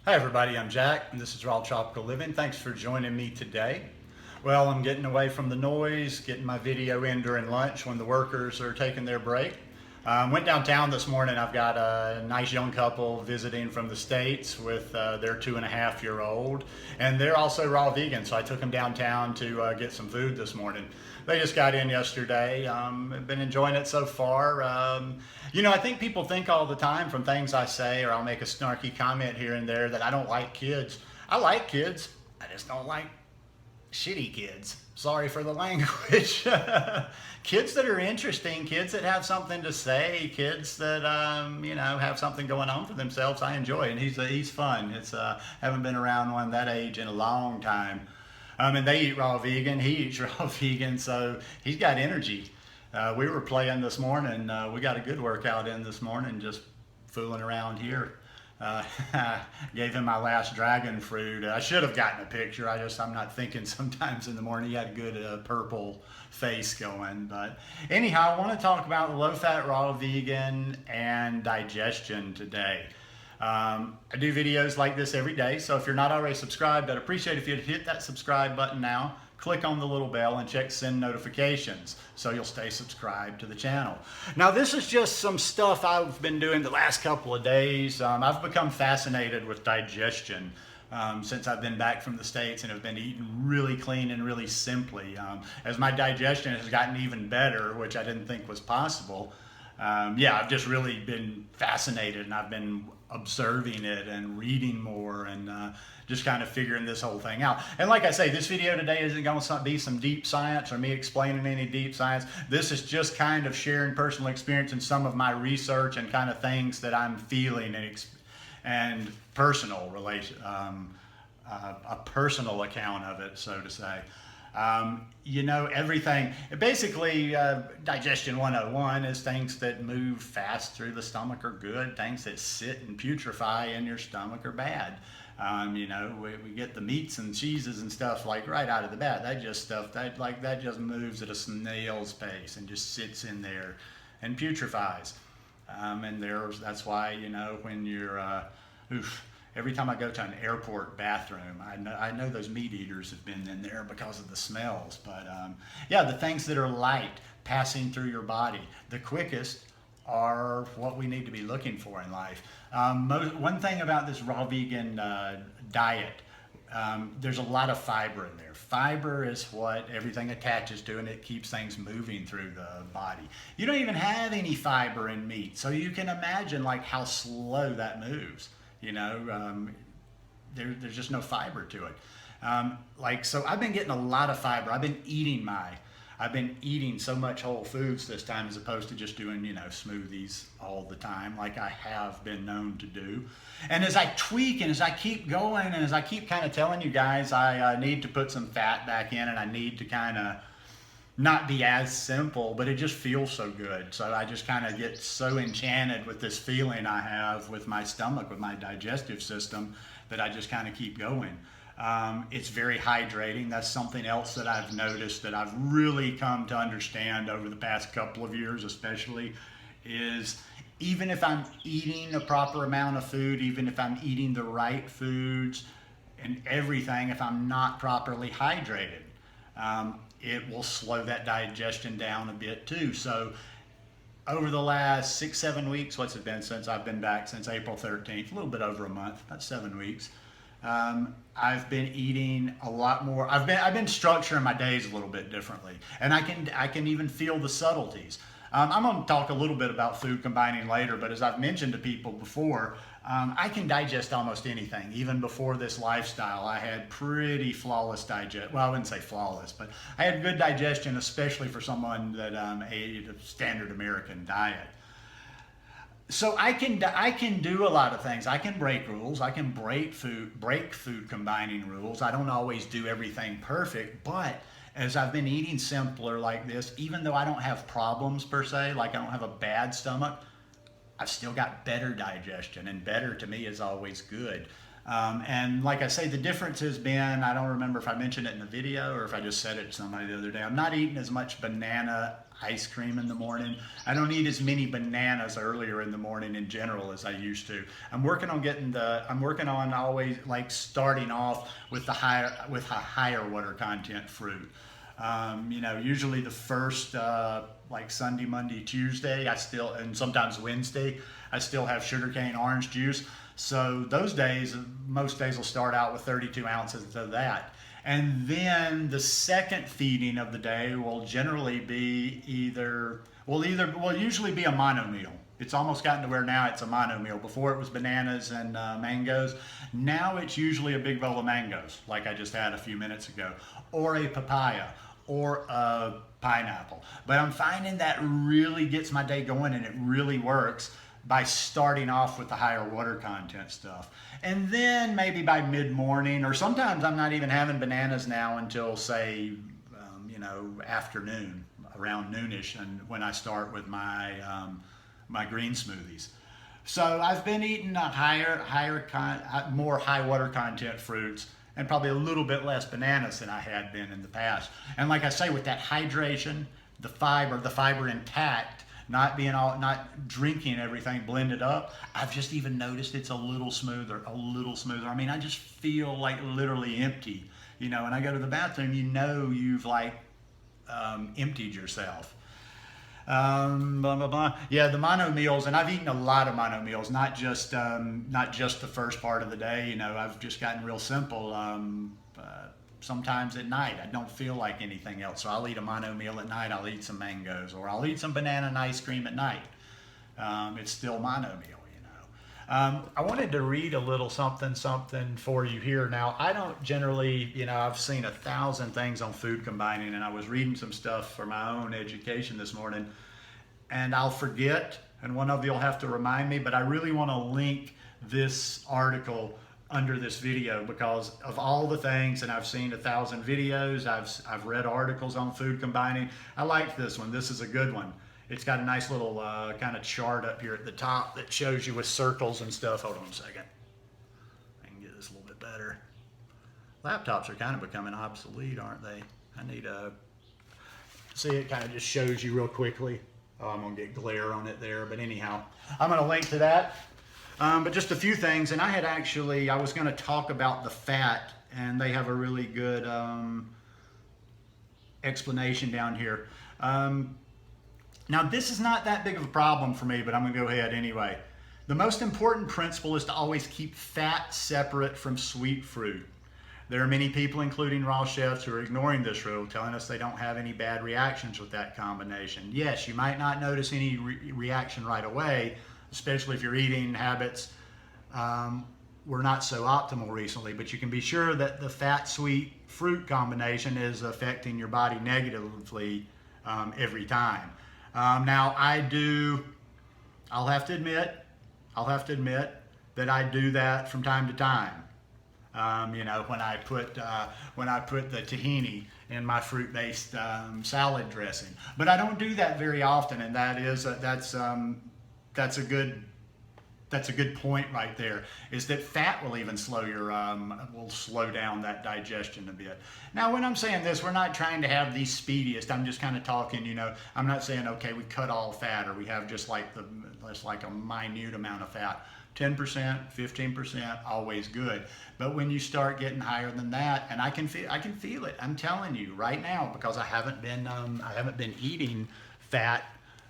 Hi everybody, I'm Jack and this is Raw Tropical Living. Thanks for joining me today. Well, I'm getting away from the noise, getting my video in during lunch when the workers are taking their break. Went downtown this morning. I've got a nice young couple visiting from the States with their 2.5-year-old, and they're also raw vegan, so I took them downtown to get some food this morning. They just got in yesterday. I've been enjoying it so far. I think people think all the time from things I say, or I'll make a snarky comment here and there, that I don't like kids. I like kids, I just don't like shitty kids. Sorry for the language. Kids that are interesting, kids that have something to say, kids that have something going on for themselves, I enjoy, and he's fun. It's haven't been around one that age in a long time. And they eat raw vegan. He eats raw vegan, so he's got energy. We were playing this morning. We got a good workout in this morning, just fooling around here. Gave him my last dragon fruit. I should have gotten a picture. I'm not thinking sometimes in the morning. He had a good purple face going. But anyhow, I want to talk about low-fat raw vegan and digestion today. I do videos like this every day, so if you're not already subscribed, I'd appreciate if you'd hit that subscribe button now, click on the little bell, and check send notifications so you'll stay subscribed to the channel. Now, this is just some stuff I've been doing the last couple of days. I've become fascinated with digestion since I've been back from the States and have been eating really clean and really simply. As my digestion has gotten even better, which I didn't think was possible, I've just really been fascinated, and I've been observing it and reading more and just kind of figuring this whole thing out. And like I say, this video today isn't going to be some deep science or me explaining any deep science. This is just kind of sharing personal experience and some of my research and kind of things that I'm feeling and personal relation, a personal account of it, so to say. Everything, basically, Digestion 101 is things that move fast through the stomach are good, things that sit and putrefy in your stomach are bad. We get the meats and cheeses and stuff like right out of the bat. That just moves at a snail's pace and just sits in there and putrefies. That's why, when you're, every time I go to an airport bathroom, I know those meat eaters have been in there because of the smells. But the things that are light passing through your body, the quickest, are what we need to be looking for in life. One thing about this raw vegan diet, there's a lot of fiber in there. Fiber is what everything attaches to, and it keeps things moving through the body. You don't even have any fiber in meat, so you can imagine like how slow that moves. There's just no fiber to it. So I've been getting a lot of fiber. I've been eating so much whole foods this time, as opposed to just doing, smoothies all the time like I have been known to do. And as I tweak and as I keep going and as I keep kind of telling you guys, I need to put some fat back in, and I need to kind of not be as simple, but it just feels so good. So I just kind of get so enchanted with this feeling I have with my stomach, with my digestive system, that I just kind of keep going. It's very hydrating. That's something else that I've noticed that I've really come to understand over the past couple of years, especially, is even if I'm eating a proper amount of food, even if I'm eating the right foods and everything, if I'm not properly hydrated, it will slow that digestion down a bit too. So over the last 6-7 weeks, what's it been since I've been back, since April 13th, a little bit over a month, about 7 weeks, I've been eating a lot more. I've been structuring my days a little bit differently, and I can even feel the subtleties. I'm going to talk a little bit about food combining later, but as I've mentioned to people before, I can digest almost anything. Even before this lifestyle, I had pretty flawless digestion. Well, I wouldn't say flawless, but I had good digestion, especially for someone that ate a standard American diet. So I can do a lot of things. I can break rules. I can break food combining rules. I don't always do everything perfect, but as I've been eating simpler like this, even though I don't have problems per se, like I don't have a bad stomach, I've still got better digestion, and better to me is always good. And like I say, the difference has been, I don't remember if I mentioned it in the video or if I just said it to somebody the other day, I'm not eating as much banana ice cream in the morning. I don't eat as many bananas earlier in the morning in general as I used to. I'm working on always like starting off with a higher water content fruit. Usually the first like Sunday, Monday, Tuesday, and sometimes Wednesday, I still have sugarcane orange juice. So those days, most days will start out with 32 ounces of that. And then the second feeding of the day will generally be usually be a mono meal. It's almost gotten to where now it's a mono meal. Before it was bananas and mangoes. Now it's usually a big bowl of mangoes, like I just had a few minutes ago, or a papaya, or a pineapple. But I'm finding that really gets my day going, and it really works by starting off with the higher water content stuff. And then maybe by mid-morning, or sometimes I'm not even having bananas now until say, afternoon, around noonish, and when I start with my green smoothies. So I've been eating more high water content fruits, and probably a little bit less bananas than I had been in the past. And like I say, with that hydration, the fiber intact, not drinking everything blended up, I've just even noticed it's a little smoother. I mean, I just feel like literally empty. When I go to the bathroom, you've like emptied yourself. Blah, blah, blah. Yeah, the mono meals, and I've eaten a lot of mono meals, not just the first part of the day. I've just gotten real simple. Sometimes at night, I don't feel like anything else, so I'll eat a mono meal at night. I'll eat some mangoes, or I'll eat some banana and ice cream at night. It's still mono meal. I wanted to read a little something for you here. Now, I don't generally, I've seen 1,000 things on food combining, and I was reading some stuff for my own education this morning, and I'll forget, and one of you will have to remind me, but I really want to link this article under this video because of all the things, and I've seen 1,000 videos, I've read articles on food combining. I like this one. This is a good one. It's got a nice little kind of chart up here at the top that shows you with circles and stuff. Hold on a second. I can get this a little bit better. Laptops are kind of becoming obsolete, aren't they? I need a... See, it kind of just shows you real quickly. Oh, I'm going to get glare on it there. But anyhow, I'm going to link to that. But just a few things. And I was going to talk about the fat. And they have a really good explanation down here. Now, this is not that big of a problem for me, but I'm going to go ahead anyway. The most important principle is to always keep fat separate from sweet fruit. There are many people, including raw chefs, who are ignoring this rule, telling us they don't have any bad reactions with that combination. Yes, you might not notice any reaction right away, especially if your eating habits were not so optimal recently, but you can be sure that the fat-sweet fruit combination is affecting your body negatively every time. Now I'll have to admit that I do that from time to time. When I put the tahini in my fruit-based salad dressing, but I don't do that very often, and that's a good point right there, is that fat will even will slow down that digestion a bit. Now, when I'm saying this, we're not trying to have the speediest. I'm just kind of talking, I'm not saying, okay, we cut all fat, or we have just like a minute amount of fat. 10%, 15%, always good. But when you start getting higher than that, and I can feel it. I'm telling you right now, because I haven't been eating fat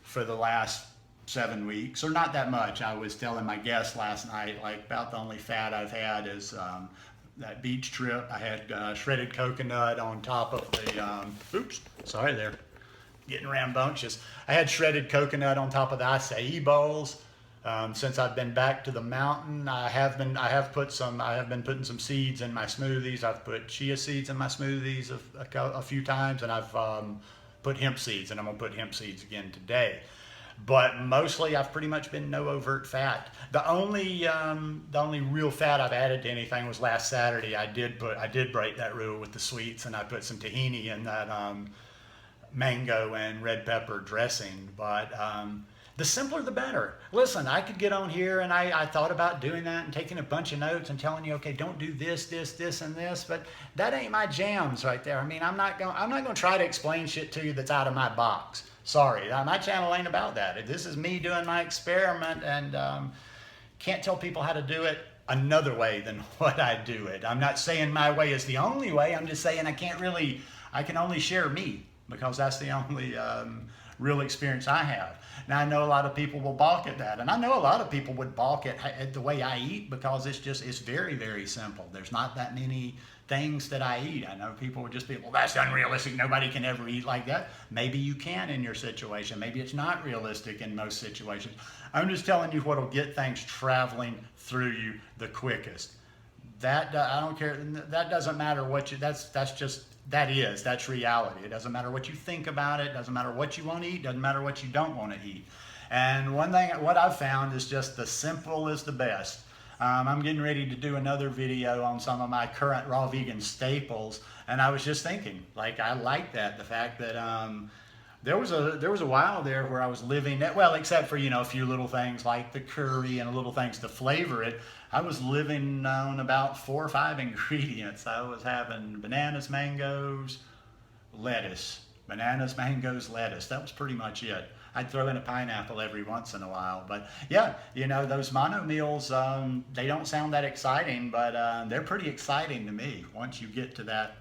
for the last 7 weeks, or not that much. I was telling my guests last night, like, about the only fat I've had is that beach trip. I had shredded coconut on top of the, oops, sorry there, getting rambunctious. I had shredded coconut on top of the acai bowls. Since I've been back to the mountain, I have been putting some seeds in my smoothies. I've put chia seeds in my smoothies a few times, and I've put hemp seeds, and I'm gonna put hemp seeds again today. But mostly, I've pretty much been no overt fat. The only real fat I've added to anything was last Saturday. I did break that rule with the sweets, and I put some tahini in that mango and red pepper dressing. But The simpler the better. Listen, I could get on here and I thought about doing that and taking a bunch of notes and telling you, okay, don't do this, this, and this, but that ain't my jams right there. I mean, I'm not gonna try to explain shit to you that's out of my box. Sorry, my channel ain't about that. This is me doing my experiment, and can't tell people how to do it another way than what I do it. I'm not saying my way is the only way. I'm just saying I can only share me, because that's the only real experience I have. Now, I know a lot of people will balk at that, and I know a lot of people would balk at the way I eat, because it's very, very simple. There's not that many things that I eat. I know people would just be, well, that's unrealistic. Nobody can ever eat like that. Maybe you can in your situation. Maybe it's not realistic in most situations. I'm just telling you what'll get things traveling through you the quickest. That I don't care. That doesn't matter what you. That's reality. It doesn't matter what you think about it. Doesn't matter what you want to eat. Doesn't matter what you don't want to eat. And one thing, what I've found is just the simple is the best. I'm getting ready to do another video on some of my current raw vegan staples, and I was just thinking, like, I like that, the fact that there was a while there where I was living, well, except for, a few little things like the curry and little things to flavor it, I was living on about 4 or 5 ingredients. I was having bananas, mangoes, lettuce. Bananas, mangoes, lettuce. That was pretty much it. I'd throw in a pineapple every once in a while. But yeah, those mono meals, they don't sound that exciting, but they're pretty exciting to me once you get to that,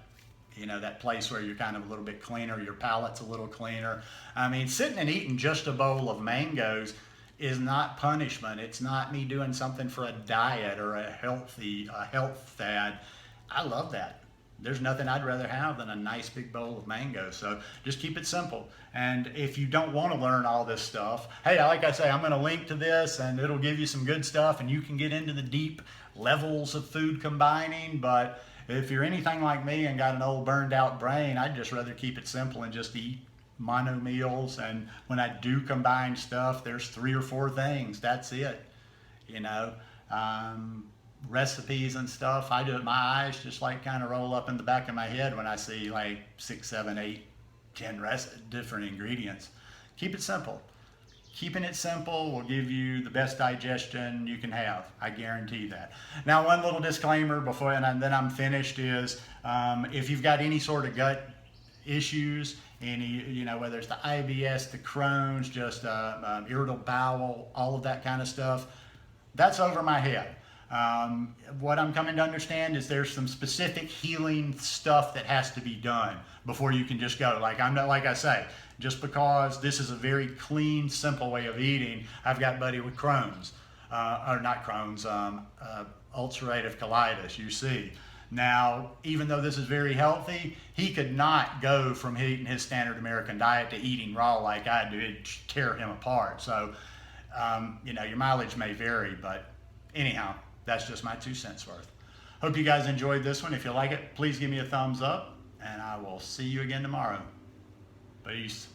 that place where you're kind of a little bit cleaner, your palate's a little cleaner. I mean, sitting and eating just a bowl of mangoes is not punishment. It's not me doing something for a diet or a health fad. I love that. There's nothing I'd rather have than a nice big bowl of mangoes. So just keep it simple. And if you don't want to learn all this stuff, hey, like I say, I'm going to link to this, and it'll give you some good stuff, and you can get into the deep levels of food combining. But if you're anything like me and got an old burned out brain, I'd just rather keep it simple and just eat mono meals. And when I do combine stuff, there's 3 or 4 things. That's it. Recipes and stuff, I do it, my eyes just like kind of roll up in the back of my head when I see like 6, 7, 8, 10 different ingredients. Keep it simple. Keeping it simple will give you the best digestion you can have. I guarantee that. Now, one little disclaimer before, and then I'm finished, is if you've got any sort of gut issues, whether it's the IBS, the Crohn's, just irritable bowel, all of that kind of stuff, that's over my head. What I'm coming to understand is there's some specific healing stuff that has to be done before you can just go. Like I say, just because this is a very clean, simple way of eating, I've got a buddy with Crohn's, or not Crohn's, ulcerative colitis, UC. Now, even though this is very healthy, he could not go from eating his standard American diet to eating raw like I do. It'd tear him apart. So, your mileage may vary, but anyhow, that's just my 2 cents worth. Hope you guys enjoyed this one. If you like it, please give me a thumbs up, and I will see you again tomorrow. Peace.